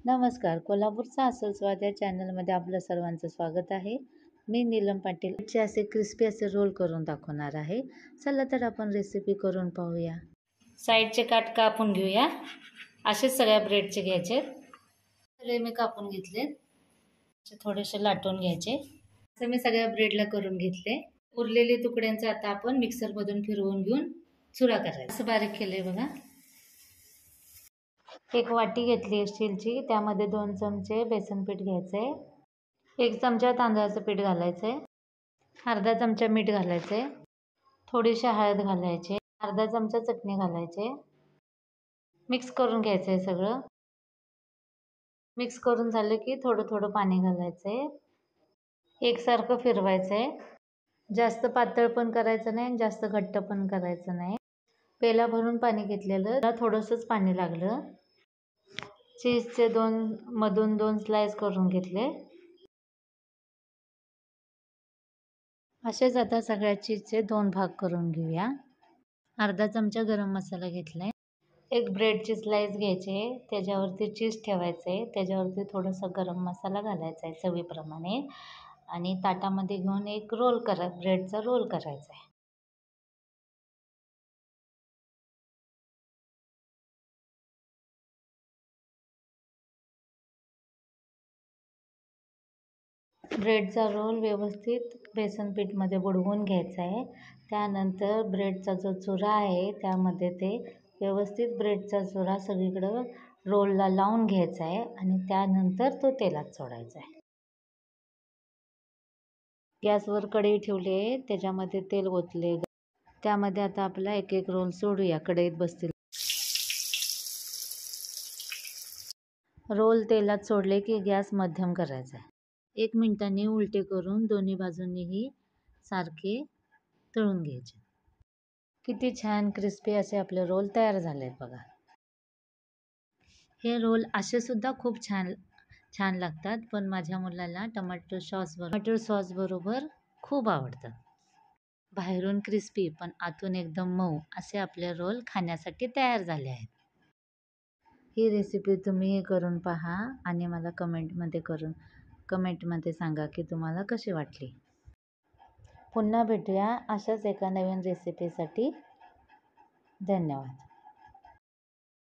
नमस्कार. कोल्हापूरचा अस्सल स्वाद या चॅनलमध्ये आपलं सर्वांचं स्वागत आहे. मी नीलम पाटील. चे असे क्रिस्पी असे रोल करून दाखवणार आहे. चला तर आपण रेसिपी करून पाहूया. साईडचे काट कापून घेऊया. असेच सगळ्या ब्रेडचे घ्यायचे. सगळे मी कापून घेतले. थोडेसे लाटून घ्यायचे. असं मी सगळ्या ब्रेडला करून घेतले. उरलेले तुकड्यांचा आता आपण मिक्सरमधून फिरवून घेऊन चुरा करायचा. असं बारीक केलंय बघा. एक वाटी घेतली स्टीलची, त्यामध्ये 2 चमचे बेसन पीठ घ्यायचे, 1 चमचा तांदळाचं पीठ घालायचे, अर्धा चमचा मीठ घालायचे, थोडीशी हळद घालायचे, अर्धा चमचा चटणी घालायचे. मिक्स करून घ्यायचं आहे सगळं. मिक्स करून झालं की थोडं थोडं पाणी घालायचं. एकसारखं फिरवायचं. जास्त पातळ पण करायचं नाही, जास्त घट्ट पण करायचं नाही. पेला भरून पाणी घेतलेलं, त्याला थोडंसंच पाणी लागलं. चीजचे मधून 2 स्लाइस करून घेतले. असेच आता सगळ्या चीजचे 2 भाग करून घेऊया. अर्धा चमचा गरम मसाला घेतलाय. एक ब्रेडची स्लाइस घ्यायची, त्याच्यावरती चीज ठेवायचे, त्याच्यावरती थोडासा गरम मसाला घालायचा आहे चवीप्रमाणे आणि ताटामध्ये घेऊन एक ब्रेडचा रोल करायचा आहे. ब्रेडचा रोल व्यवस्थित बेसन पीठमध्ये बुडवून घ्यायचा आहे. त्यानंतर ब्रेडचा जो चुरा आहे त्यामध्ये ते व्यवस्थित ब्रेडचा चुरा सगळीकडं रोलला लावून घ्यायचा आहे आणि त्यानंतर तो तेलात सोडायचा आहे. गॅसवर कढई ठेवली आहे, त्याच्यामध्ये तेल ओतले. त्यामध्ये आता आपला एक एक रोल सोडूया. कढईत बसतील रोल तेलात सोडले की गॅस मध्यम करायचा आहे. 1 मिनिटांनी उलटे करून दोन्ही बाजूंनीही सारखे तळून घ्यायचे. किती छान क्रिस्पी असे आपले रोल तयार झाले आहेत बघा. हे रोल असे सुद्धा खूप छान छान लागतात, पण माझ्या मुलाला टोमॅटो सॉस बरोबर खूप आवडतात. बाहेरून क्रिस्पी पण आतून एकदम मऊ असे आपले रोल खाण्यासाठी तयार झाले आहेत. ही रेसिपी तुम्ही करून पहा आणि मला कमेंटमध्ये सांगा की तुम्हाला कशी वाटली. पुन्हा भेटूया अशाच एका नवीन रेसिपीसाठी. धन्यवाद.